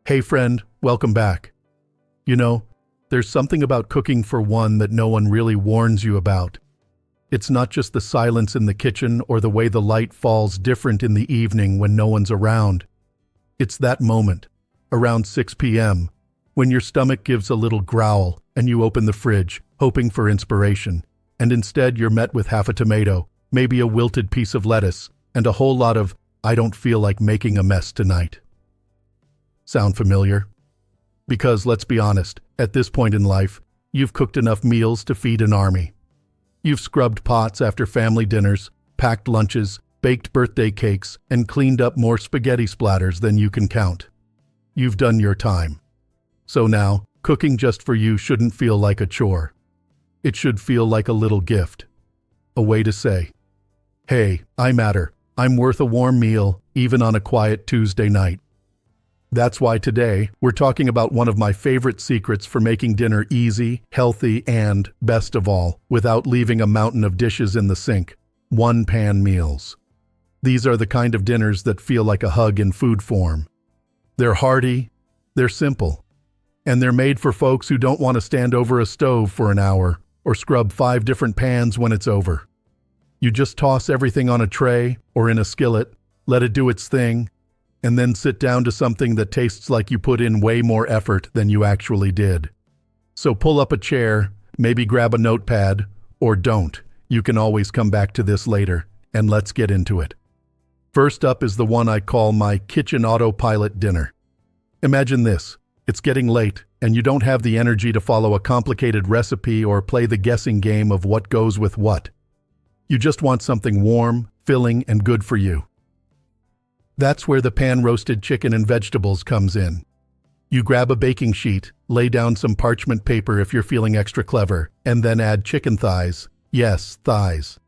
Hey friend, welcome back. You know, there's something about cooking for one that no one really warns you about. It's not just the silence in the kitchen or the way the light falls different in the evening when no one's around. It's that moment, around 6 p.m., when your stomach gives a little growl and you open the fridge, hoping for inspiration, and instead you're met with half a tomato, maybe a wilted piece of lettuce, and a whole lot of, "I don't feel like making a mess tonight." Sound familiar? Because let's be honest, at this point in life, you've cooked enough meals to feed an army. You've scrubbed pots after family dinners, packed lunches, baked birthday cakes, and cleaned up more spaghetti splatters than you can count. You've done your time. So now, cooking just for you shouldn't feel like a chore. It should feel like a little gift. A way to say, "Hey, I matter. I'm worth a warm meal, even on a quiet Tuesday night." That's why today, we're talking about one of my favorite secrets for making dinner easy, healthy, and, best of all, without leaving a mountain of dishes in the sink: one-pan meals. These are the kind of dinners that feel like a hug in food form. They're hearty, they're simple, and they're made for folks who don't want to stand over a stove for an hour or scrub 5 different pans when it's over. You just toss everything on a tray or in a skillet, let it do its thing, and then sit down to something that tastes like you put in way more effort than you actually did. So pull up a chair, maybe grab a notepad, or don't. You can always come back to this later, and let's get into it. First up is the one I call my kitchen autopilot dinner. Imagine this: it's getting late, and you don't have the energy to follow a complicated recipe or play the guessing game of what goes with what. You just want something warm, filling, and good for you. That's where the pan-roasted chicken and vegetables comes in. You grab a baking sheet, lay down some parchment paper if you're feeling extra clever, and then add chicken thighs. Yes, thighs.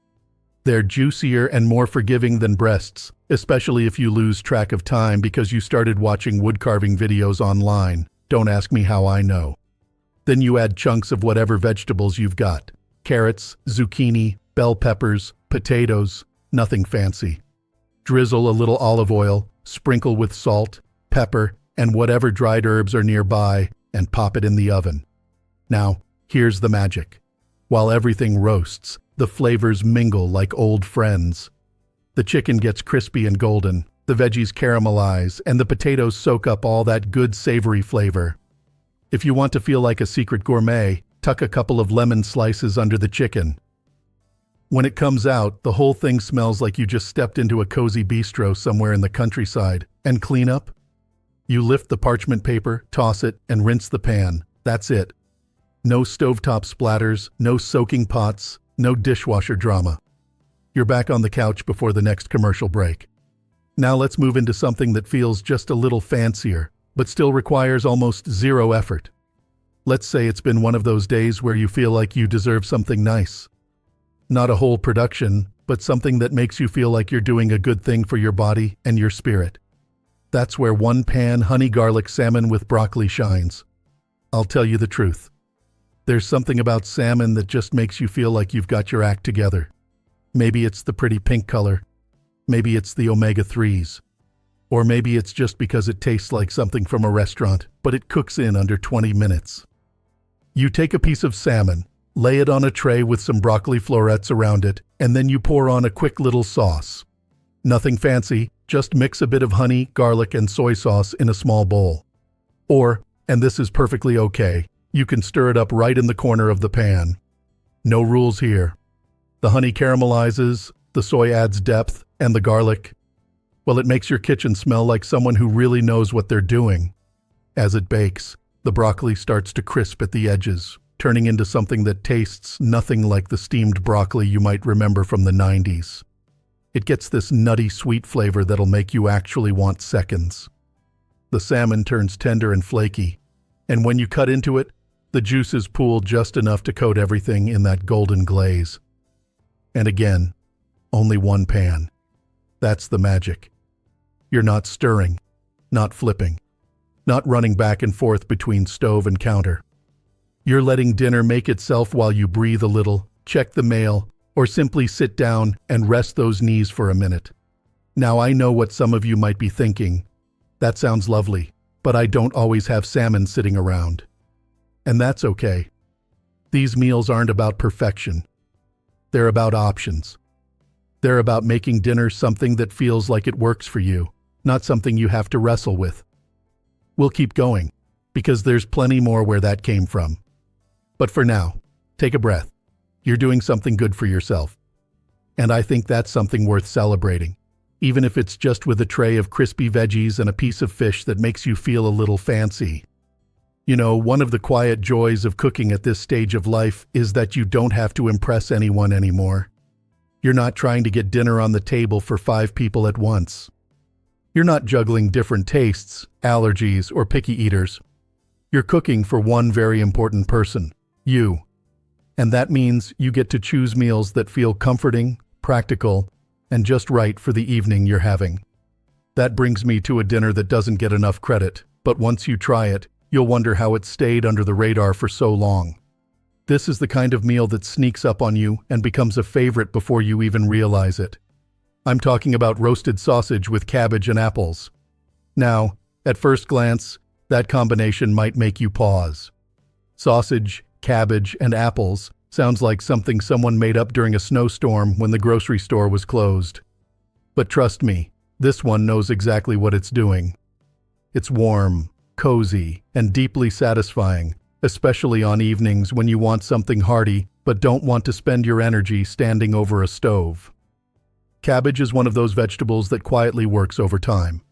They're juicier and more forgiving than breasts, especially if you lose track of time because you started watching woodcarving videos online. Don't ask me how I know. Then you add chunks of whatever vegetables you've got: carrots, zucchini, bell peppers, potatoes, nothing fancy. Drizzle a little olive oil, sprinkle with salt, pepper, and whatever dried herbs are nearby, and pop it in the oven. Now, here's the magic. While everything roasts, the flavors mingle like old friends. The chicken gets crispy and golden, the veggies caramelize, and the potatoes soak up all that good savory flavor. If you want to feel like a secret gourmet, tuck a couple of lemon slices under the chicken. When it comes out, the whole thing smells like you just stepped into a cozy bistro somewhere in the countryside. And clean up? You lift the parchment paper, toss it, and rinse the pan. That's it. No stovetop splatters, no soaking pots, no dishwasher drama. You're back on the couch before the next commercial break. Now let's move into something that feels just a little fancier, but still requires almost zero effort. Let's say it's been one of those days where you feel like you deserve something nice. Not a whole production, but something that makes you feel like you're doing a good thing for your body and your spirit. That's where one-pan honey garlic salmon with broccoli shines. I'll tell you the truth. There's something about salmon that just makes you feel like you've got your act together. Maybe it's the pretty pink color. Maybe it's the omega-3s. Or maybe it's just because it tastes like something from a restaurant, but it cooks in under 20 minutes. You take a piece of salmon, lay it on a tray with some broccoli florets around it, and then you pour on a quick little sauce. Nothing fancy, just mix a bit of honey, garlic, and soy sauce in a small bowl. Or, and this is perfectly okay, you can stir it up right in the corner of the pan. No rules here. The honey caramelizes, the soy adds depth, and the garlic, well, it makes your kitchen smell like someone who really knows what they're doing. As it bakes, the broccoli starts to crisp at the edges, turning into something that tastes nothing like the steamed broccoli you might remember from the 90s. It gets this nutty sweet flavor that'll make you actually want seconds. The salmon turns tender and flaky, and when you cut into it, the juices pool just enough to coat everything in that golden glaze. And again, only one pan. That's the magic. You're not stirring, not flipping, not running back and forth between stove and counter. You're letting dinner make itself while you breathe a little, check the mail, or simply sit down and rest those knees for a minute. Now I know what some of you might be thinking. That sounds lovely, but I don't always have salmon sitting around. And that's okay. These meals aren't about perfection. They're about options. They're about making dinner something that feels like it works for you, not something you have to wrestle with. We'll keep going, because there's plenty more where that came from. But for now, take a breath. You're doing something good for yourself. And I think that's something worth celebrating, even if it's just with a tray of crispy veggies and a piece of fish that makes you feel a little fancy. You know, one of the quiet joys of cooking at this stage of life is that you don't have to impress anyone anymore. You're not trying to get dinner on the table for 5 people at once. You're not juggling different tastes, allergies, or picky eaters. You're cooking for one very important person, you. And that means you get to choose meals that feel comforting, practical, and just right for the evening you're having. That brings me to a dinner that doesn't get enough credit, but once you try it, you'll wonder how it stayed under the radar for so long. This is the kind of meal that sneaks up on you and becomes a favorite before you even realize it. I'm talking about roasted sausage with cabbage and apples. Now, at first glance, that combination might make you pause. Sausage, cabbage, and apples sounds like something someone made up during a snowstorm when the grocery store was closed. But trust me, this one knows exactly what it's doing. It's warm, cozy, and deeply satisfying, especially on evenings when you want something hearty but don't want to spend your energy standing over a stove. Cabbage is one of those vegetables that quietly works over time.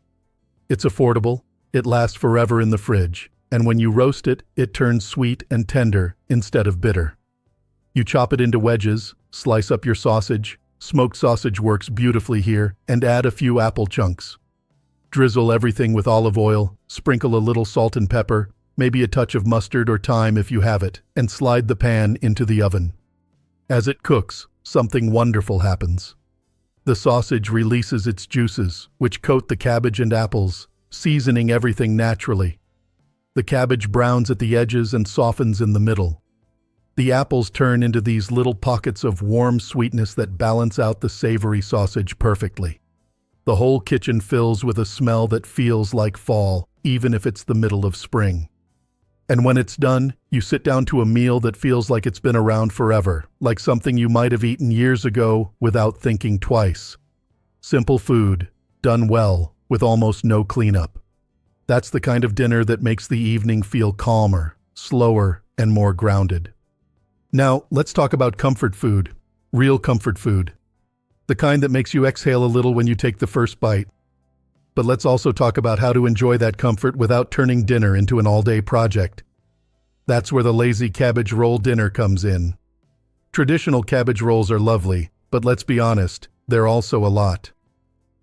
It's affordable, it lasts forever in the fridge, and when you roast it, it turns sweet and tender instead of bitter. You chop it into wedges, slice up your sausage, smoked sausage works beautifully here, and add a few apple chunks. Drizzle everything with olive oil, sprinkle a little salt and pepper, maybe a touch of mustard or thyme if you have it, and slide the pan into the oven. As it cooks, something wonderful happens. The sausage releases its juices, which coat the cabbage and apples, seasoning everything naturally. The cabbage browns at the edges and softens in the middle. The apples turn into these little pockets of warm sweetness that balance out the savory sausage perfectly. The whole kitchen fills with a smell that feels like fall, even if it's the middle of spring. And when it's done, you sit down to a meal that feels like it's been around forever, like something you might have eaten years ago without thinking twice. Simple food, done well, with almost no cleanup. That's the kind of dinner that makes the evening feel calmer, slower, and more grounded. Now, let's talk about comfort food, real comfort food. The kind that makes you exhale a little when you take the first bite. But let's also talk about how to enjoy that comfort without turning dinner into an all-day project. That's where the lazy cabbage roll dinner comes in. Traditional cabbage rolls are lovely, but let's be honest, they're also a lot.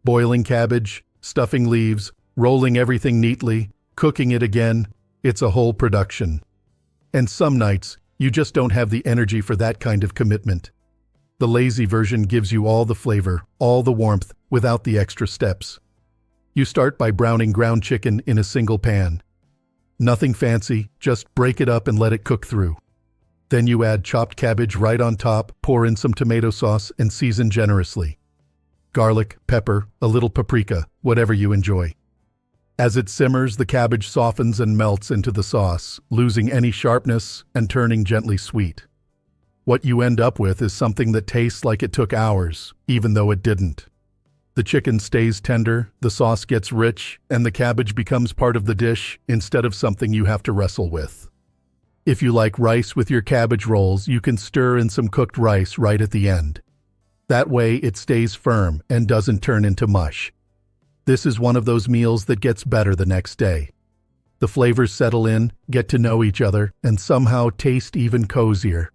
Boiling cabbage, stuffing leaves, rolling everything neatly, cooking it again, it's a whole production. And some nights, you just don't have the energy for that kind of commitment. The lazy version gives you all the flavor, all the warmth, without the extra steps. You start by browning ground chicken in a single pan. Nothing fancy, just break it up and let it cook through. Then you add chopped cabbage right on top, pour in some tomato sauce, and season generously. Garlic, pepper, a little paprika, whatever you enjoy. As it simmers, the cabbage softens and melts into the sauce, losing any sharpness and turning gently sweet. What you end up with is something that tastes like it took hours, even though it didn't. The chicken stays tender, the sauce gets rich, and the cabbage becomes part of the dish instead of something you have to wrestle with. If you like rice with your cabbage rolls, you can stir in some cooked rice right at the end. That way it stays firm and doesn't turn into mush. This is one of those meals that gets better the next day. The flavors settle in, get to know each other, and somehow taste even cozier.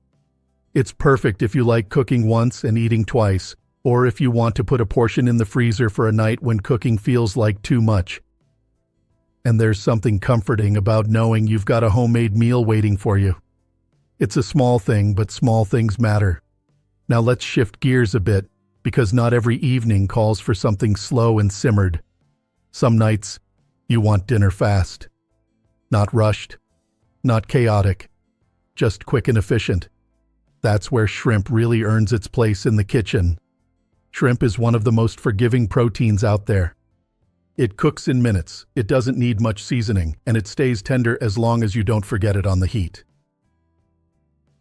It's perfect if you like cooking once and eating twice, or if you want to put a portion in the freezer for a night when cooking feels like too much. And there's something comforting about knowing you've got a homemade meal waiting for you. It's a small thing, but small things matter. Now let's shift gears a bit, because not every evening calls for something slow and simmered. Some nights, you want dinner fast. Not rushed, not chaotic, just quick and efficient. That's where shrimp really earns its place in the kitchen. Shrimp is one of the most forgiving proteins out there. It cooks in minutes, it doesn't need much seasoning, and it stays tender as long as you don't forget it on the heat.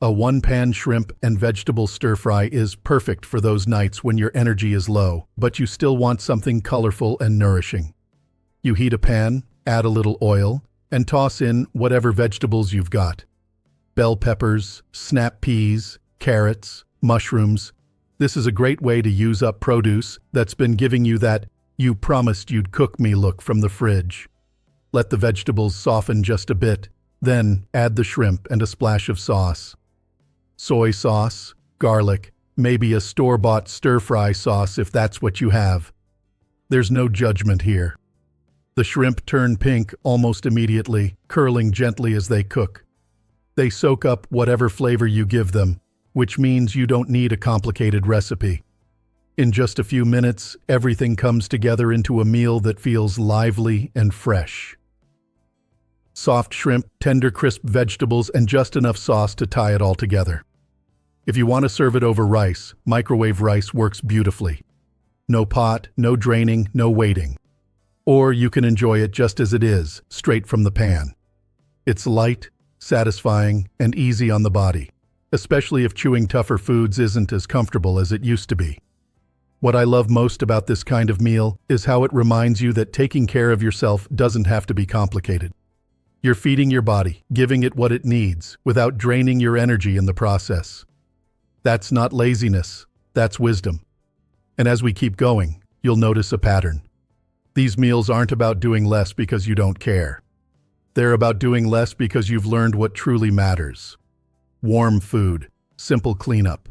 A one-pan shrimp and vegetable stir-fry is perfect for those nights when your energy is low, but you still want something colorful and nourishing. You heat a pan, add a little oil, and toss in whatever vegetables you've got. Bell peppers, snap peas, carrots, mushrooms. This is a great way to use up produce that's been giving you that "you promised you'd cook me" look from the fridge. Let the vegetables soften just a bit, then add the shrimp and a splash of sauce. Soy sauce, garlic, maybe a store-bought stir-fry sauce if that's what you have. There's no judgment here. The shrimp turn pink almost immediately, curling gently as they cook. They soak up whatever flavor you give them, which means you don't need a complicated recipe. In just a few minutes, everything comes together into a meal that feels lively and fresh. Soft shrimp, tender crisp vegetables, and just enough sauce to tie it all together. If you want to serve it over rice, microwave rice works beautifully. No pot, no draining, no waiting. Or you can enjoy it just as it is, straight from the pan. It's light, satisfying, and easy on the body, especially if chewing tougher foods isn't as comfortable as it used to be. What I love most about this kind of meal is how it reminds you that taking care of yourself doesn't have to be complicated. You're feeding your body, giving it what it needs, without draining your energy in the process. That's not laziness, that's wisdom. And as we keep going, you'll notice a pattern. These meals aren't about doing less because you don't care. They're about doing less because you've learned what truly matters. Warm food, simple cleanup.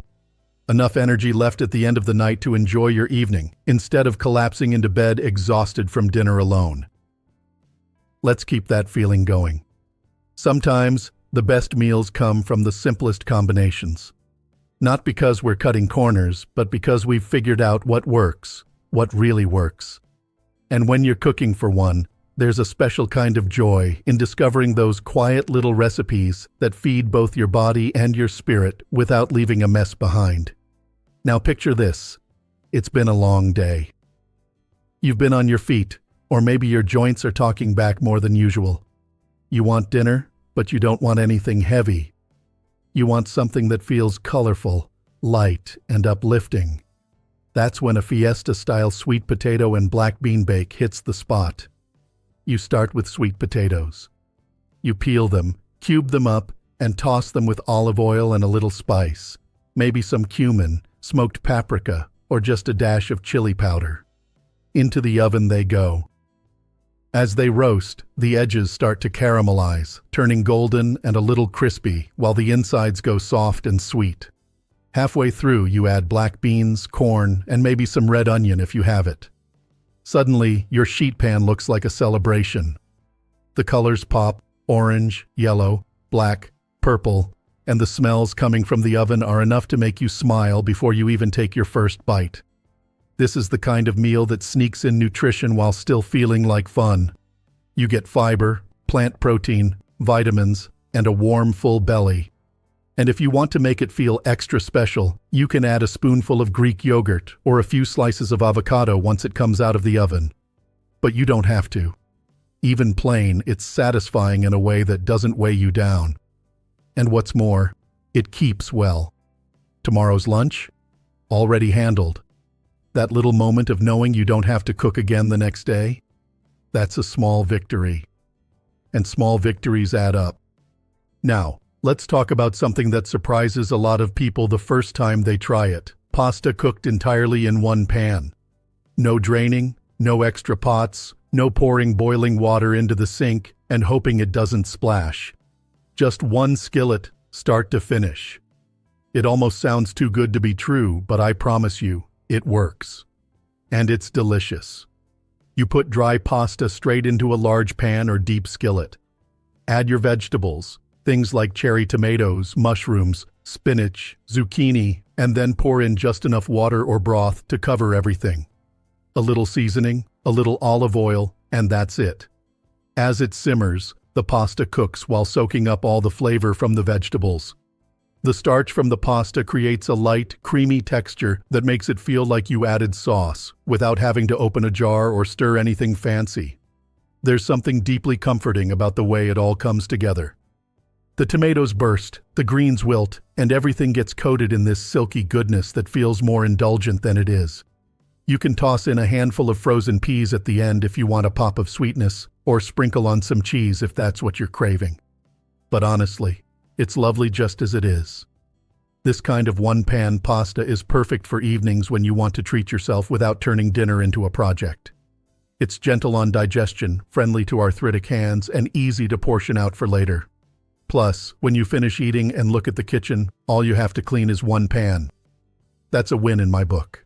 Enough energy left at the end of the night to enjoy your evening, instead of collapsing into bed exhausted from dinner alone. Let's keep that feeling going. Sometimes, the best meals come from the simplest combinations. Not because we're cutting corners, but because we've figured out what works, what really works. And when you're cooking for one, there's a special kind of joy in discovering those quiet little recipes that feed both your body and your spirit without leaving a mess behind. Now picture this. It's been a long day. You've been on your feet, or maybe your joints are talking back more than usual. You want dinner, but you don't want anything heavy. You want something that feels colorful, light, and uplifting. That's when a fiesta-style sweet potato and black bean bake hits the spot. You start with sweet potatoes. You peel them, cube them up, and toss them with olive oil and a little spice, maybe some cumin, smoked paprika, or just a dash of chili powder. Into the oven they go. As they roast, the edges start to caramelize, turning golden and a little crispy, while the insides go soft and sweet. Halfway through, you add black beans, corn, and maybe some red onion if you have it. Suddenly, your sheet pan looks like a celebration. The colors pop: orange, yellow, black, purple, and the smells coming from the oven are enough to make you smile before you even take your first bite. This is the kind of meal that sneaks in nutrition while still feeling like fun. You get fiber, plant protein, vitamins, and a warm, full belly. And if you want to make it feel extra special, you can add a spoonful of Greek yogurt or a few slices of avocado once it comes out of the oven. But you don't have to. Even plain, it's satisfying in a way that doesn't weigh you down. And what's more, it keeps well. Tomorrow's lunch? Already handled. That little moment of knowing you don't have to cook again the next day? That's a small victory. And small victories add up. Now, let's talk about something that surprises a lot of people the first time they try it. Pasta cooked entirely in one pan. No draining, no extra pots, no pouring boiling water into the sink and hoping it doesn't splash. Just one skillet, start to finish. It almost sounds too good to be true, but I promise you, it works. And it's delicious. You put dry pasta straight into a large pan or deep skillet. Add your vegetables, things like cherry tomatoes, mushrooms, spinach, zucchini, and then pour in just enough water or broth to cover everything. A little seasoning, a little olive oil, and that's it. As it simmers, the pasta cooks while soaking up all the flavor from the vegetables. The starch from the pasta creates a light, creamy texture that makes it feel like you added sauce, without having to open a jar or stir anything fancy. There's something deeply comforting about the way it all comes together. The tomatoes burst, the greens wilt, and everything gets coated in this silky goodness that feels more indulgent than it is. You can toss in a handful of frozen peas at the end if you want a pop of sweetness, or sprinkle on some cheese if that's what you're craving. But honestly, it's lovely just as it is. This kind of one-pan pasta is perfect for evenings when you want to treat yourself without turning dinner into a project. It's gentle on digestion, friendly to arthritic hands, and easy to portion out for later. Plus, when you finish eating and look at the kitchen, all you have to clean is one pan. That's a win in my book.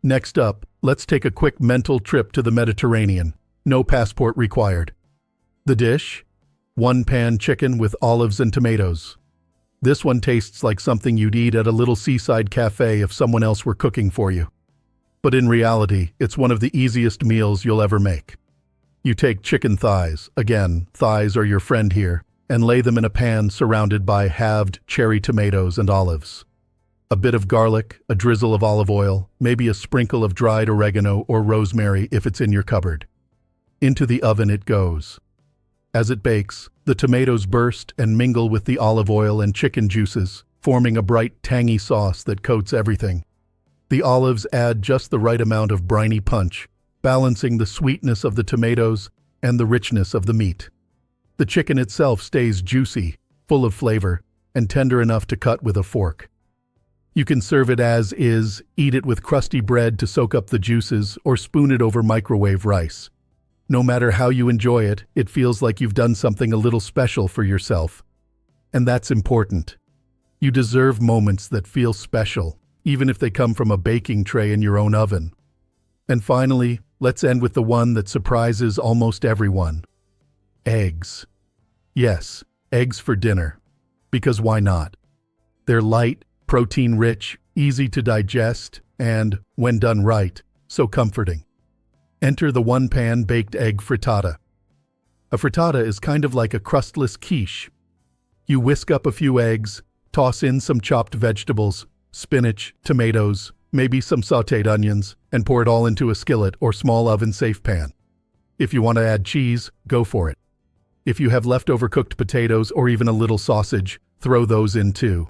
Next up, let's take a quick mental trip to the Mediterranean. No passport required. The dish? One-pan chicken with olives and tomatoes. This one tastes like something you'd eat at a little seaside cafe if someone else were cooking for you. But in reality, it's one of the easiest meals you'll ever make. You take chicken thighs, again, thighs are your friend here, and lay them in a pan surrounded by halved cherry tomatoes and olives. A bit of garlic, a drizzle of olive oil, maybe a sprinkle of dried oregano or rosemary if it's in your cupboard. Into the oven it goes. As it bakes, the tomatoes burst and mingle with the olive oil and chicken juices, forming a bright, tangy sauce that coats everything. The olives add just the right amount of briny punch, balancing the sweetness of the tomatoes and the richness of the meat. The chicken itself stays juicy, full of flavor, and tender enough to cut with a fork. You can serve it as is, eat it with crusty bread to soak up the juices, or spoon it over microwave rice. No matter how you enjoy it, it feels like you've done something a little special for yourself. And that's important. You deserve moments that feel special, even if they come from a baking tray in your own oven. And finally, let's end with the one that surprises almost everyone. Eggs. Yes, eggs for dinner. Because why not? They're light, protein-rich, easy to digest, and, when done right, so comforting. Enter the one-pan baked egg frittata. A frittata is kind of like a crustless quiche. You whisk up a few eggs, toss in some chopped vegetables, spinach, tomatoes, maybe some sautéed onions, and pour it all into a skillet or small oven-safe pan. If you want to add cheese, go for it. If you have leftover cooked potatoes or even a little sausage, throw those in too.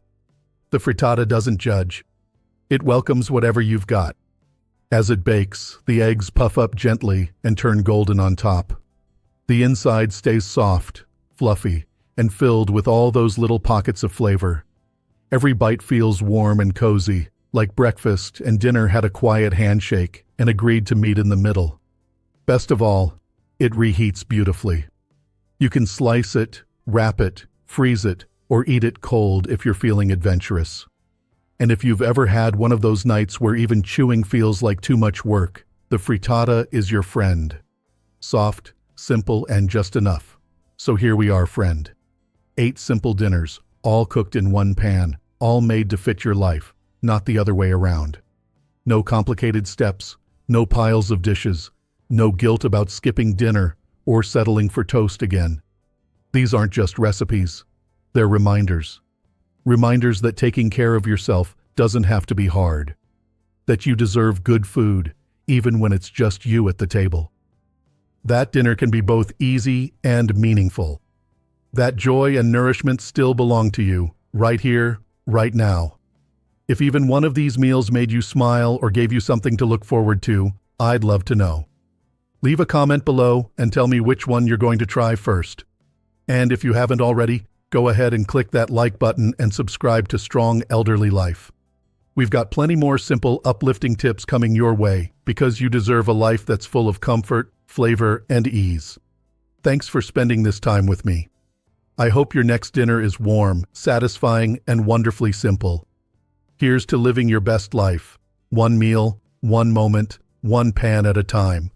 The frittata doesn't judge. It welcomes whatever you've got. As it bakes, the eggs puff up gently and turn golden on top. The inside stays soft, fluffy, and filled with all those little pockets of flavor. Every bite feels warm and cozy, like breakfast and dinner had a quiet handshake and agreed to meet in the middle. Best of all, it reheats beautifully. You can slice it, wrap it, freeze it, or eat it cold if you're feeling adventurous. And if you've ever had one of those nights where even chewing feels like too much work, the frittata is your friend. Soft, simple, and just enough. So here we are, friend. 8 simple dinners, all cooked in one pan, all made to fit your life, not the other way around. No complicated steps, no piles of dishes, no guilt about skipping dinner or settling for toast again. These aren't just recipes. They're reminders. Reminders that taking care of yourself doesn't have to be hard. That you deserve good food, even when it's just you at the table. That dinner can be both easy and meaningful. That joy and nourishment still belong to you, right here, right now. If even one of these meals made you smile or gave you something to look forward to, I'd love to know. Leave a comment below and tell me which one you're going to try first. And if you haven't already, go ahead and click that like button and subscribe to Strong Elderly Life. We've got plenty more simple, uplifting tips coming your way because you deserve a life that's full of comfort, flavor, and ease. Thanks for spending this time with me. I hope your next dinner is warm, satisfying, and wonderfully simple. Here's to living your best life. One meal, one moment, one pan at a time.